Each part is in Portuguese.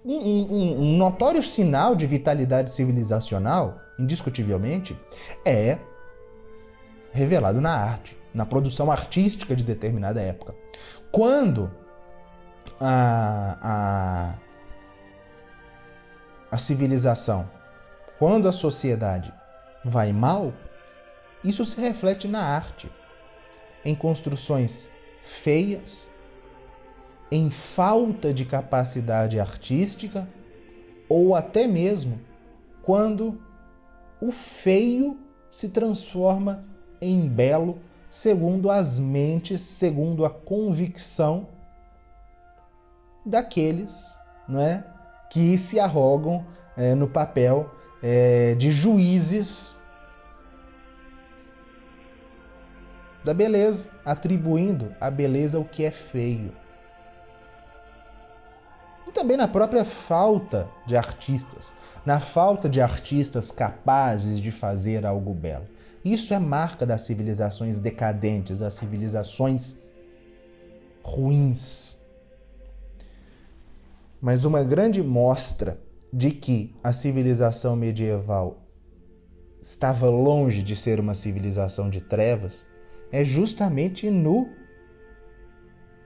Um notório sinal de vitalidade civilizacional, indiscutivelmente, é revelado na arte, na produção artística de determinada época. Quando a civilização, quando a sociedade vai mal, isso se reflete na arte, em construções feias, em falta de capacidade artística, ou até mesmo quando o feio se transforma em belo, segundo as mentes, segundo a convicção daqueles, não é, que se arrogam no papel de juízes da beleza, atribuindo à beleza o que é feio. E também na própria falta de artistas, na falta de artistas capazes de fazer algo belo. Isso é marca das civilizações decadentes, das civilizações ruins. Mas uma grande mostra de que a civilização medieval estava longe de ser uma civilização de trevas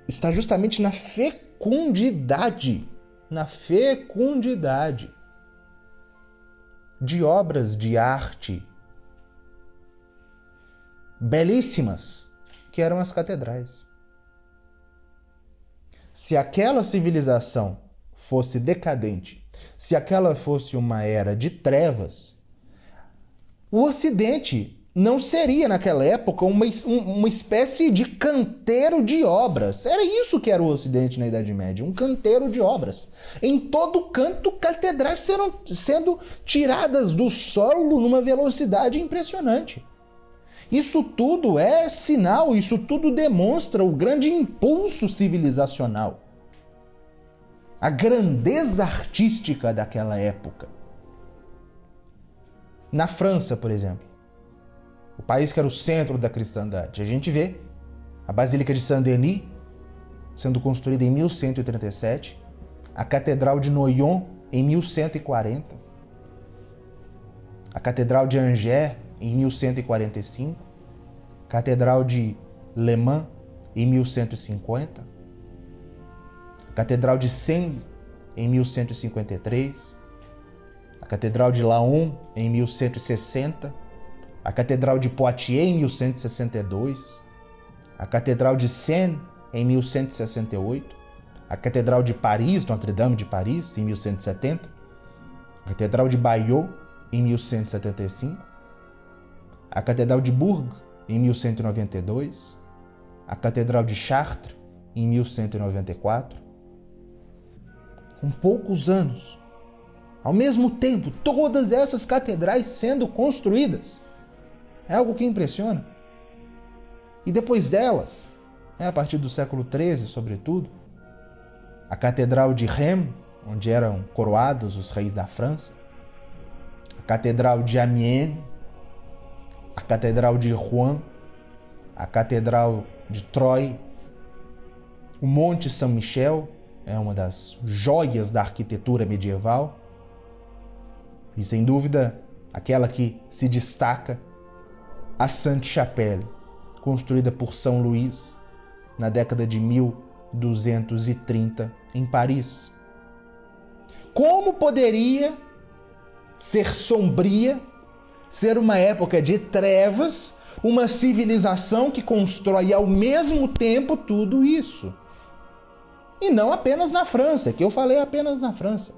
está justamente na fecundidade de obras de arte belíssimas que eram as catedrais. Se aquela civilização fosse decadente, se aquela fosse uma era de trevas, o Ocidente não seria, naquela época, uma espécie de canteiro de obras. Era isso que era o Ocidente na Idade Média, um canteiro de obras. Em todo canto, catedrais sendo tiradas do solo numa velocidade impressionante. Isso tudo é sinal, isso tudo demonstra o grande impulso civilizacional, a grandeza artística daquela época. Na França, por exemplo, o país que era o centro da cristandade, a gente vê a Basílica de Saint-Denis sendo construída em 1137, a Catedral de Noyon em 1140, a Catedral de Angers em 1145, Catedral de Le Mans em 1150, a Catedral de Sens em 1153, a Catedral de Laon em 1160, a Catedral de Poitiers em 1162, a Catedral de Sens em 1168, a Catedral de Paris, Notre-Dame de Paris, em 1170, a Catedral de Bayeux em 1175, a Catedral de Bourges em 1192, a Catedral de Chartres em 1194. Com poucos anos, ao mesmo tempo, todas essas catedrais sendo construídas. É algo que impressiona. E depois delas, a partir do século XIII, sobretudo, a Catedral de Reims, onde eram coroados os reis da França, a Catedral de Amiens, a Catedral de Rouen, a Catedral de Troyes, o Monte Saint-Michel, é uma das joias da arquitetura medieval, e sem dúvida aquela que se destaca, a Sainte-Chapelle, construída por São Luís na década de 1230 em Paris. Como poderia ser sombria, ser uma época de trevas, uma civilização que constrói ao mesmo tempo tudo isso? E não apenas na França, que eu falei apenas na França.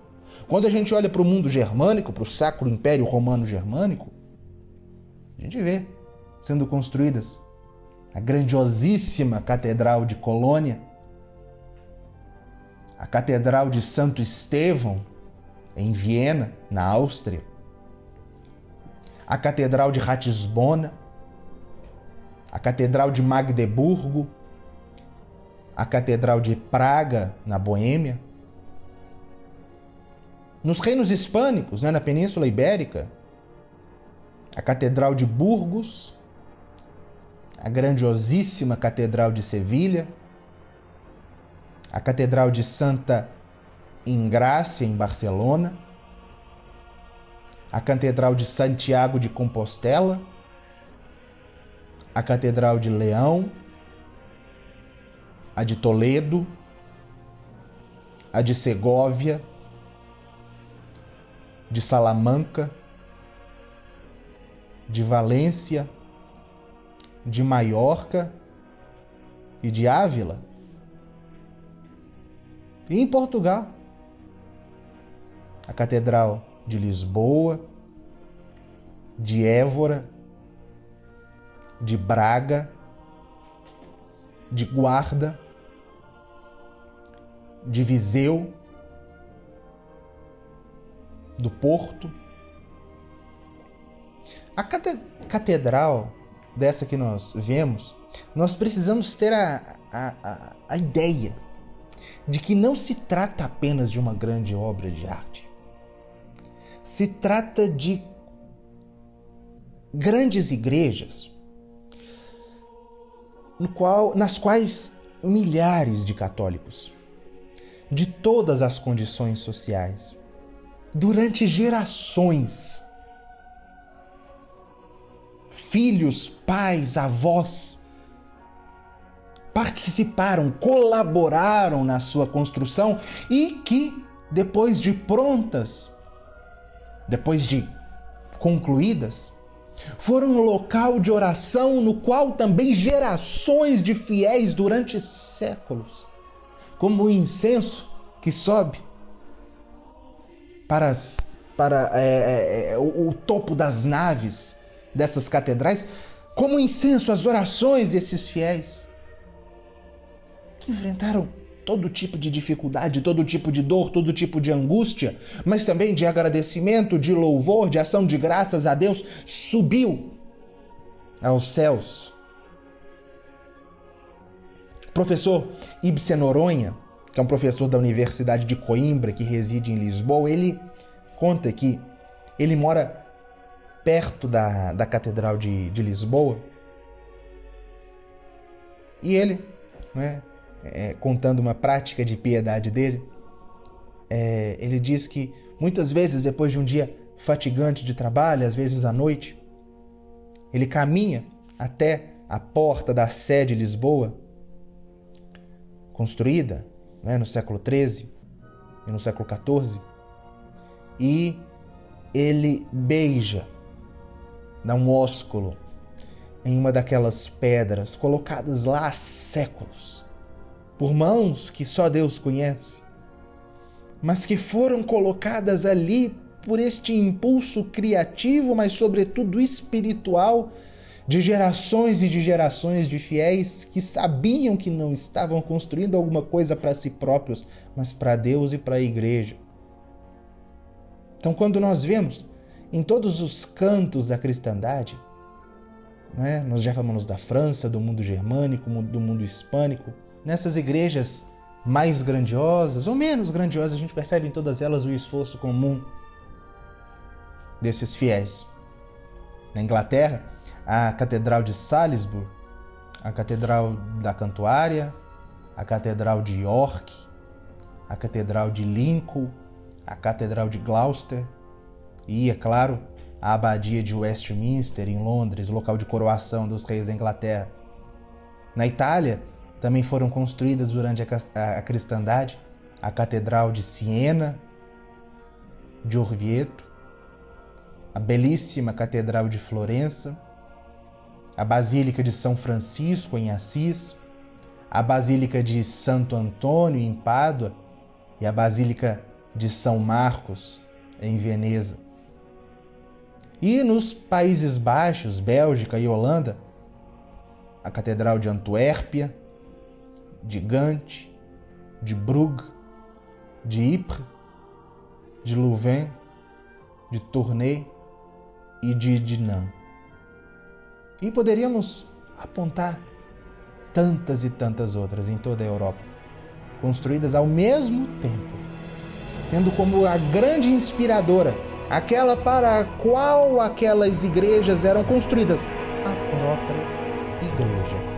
Quando a gente olha para o mundo germânico, para o Sacro Império Romano Germânico, a gente vê sendo construídas a grandiosíssima Catedral de Colônia, a Catedral de Santo Estevão, em Viena, na Áustria, a Catedral de Ratisbona, a Catedral de Magdeburgo, a Catedral de Praga, na Boêmia. Nos reinos hispânicos, na Península Ibérica, a Catedral de Burgos, a grandiosíssima Catedral de Sevilha, a Catedral de Santa em Grácia, em Barcelona, a Catedral de Santiago de Compostela, a Catedral de Leão, a de Toledo, a de Segóvia, de Salamanca, de Valência, de Maiorca e de Ávila. E em Portugal, a Catedral de Lisboa, de Évora, de Braga, de Guarda, de Viseu, do Porto. A catedral dessa que nós vemos, nós precisamos ter a ideia de que não se trata apenas de uma grande obra de arte. Se trata de grandes igrejas nas quais milhares de católicos, de todas as condições sociais, durante gerações, filhos, pais, avós, participaram, colaboraram na sua construção e que, depois de prontas, depois de concluídas, foram um local de oração no qual também gerações de fiéis durante séculos, como o incenso que sobe para o topo das naves dessas catedrais, como incenso as orações desses fiéis que enfrentaram todo tipo de dificuldade, todo tipo de dor, todo tipo de angústia, mas também de agradecimento, de louvor, de ação de graças a Deus, subiu aos céus. O professor Ibsen Noronha, que é um professor da Universidade de Coimbra, que reside em Lisboa, ele conta que ele mora perto da Catedral de Lisboa. E ele, contando uma prática de piedade dele, ele diz que muitas vezes, depois de um dia fatigante de trabalho, às vezes à noite, ele caminha até a porta da Sé de Lisboa, construída no século XIII e no século XIV, e ele beija, dá um ósculo em uma daquelas pedras colocadas lá há séculos, por mãos que só Deus conhece, mas que foram colocadas ali por este impulso criativo, mas sobretudo espiritual, de gerações e de gerações de fiéis que sabiam que não estavam construindo alguma coisa para si próprios, mas para Deus e para a igreja. Então, quando nós vemos em todos os cantos da cristandade, nós já falamos da França, do mundo germânico, do mundo hispânico, nessas igrejas mais grandiosas ou menos grandiosas, a gente percebe em todas elas o esforço comum desses fiéis. Na Inglaterra, a Catedral de Salisbury, a Catedral da Cantuária, a Catedral de York, a Catedral de Lincoln, a Catedral de Gloucester e, é claro, a Abadia de Westminster, em Londres, local de coroação dos reis da Inglaterra. Na Itália, também foram construídas durante a cristandade a Catedral de Siena, de Orvieto, a belíssima Catedral de Florença, a Basílica de São Francisco, em Assis, a Basílica de Santo Antônio, em Pádua, e a Basílica de São Marcos, em Veneza. E nos Países Baixos, Bélgica e Holanda, a Catedral de Antuérpia, de Gant, de Brugge, de Ypres, de Louvain, de Tournai e de Dinan. E poderíamos apontar tantas e tantas outras em toda a Europa, construídas ao mesmo tempo, tendo como a grande inspiradora aquela para a qual aquelas igrejas eram construídas, a própria igreja.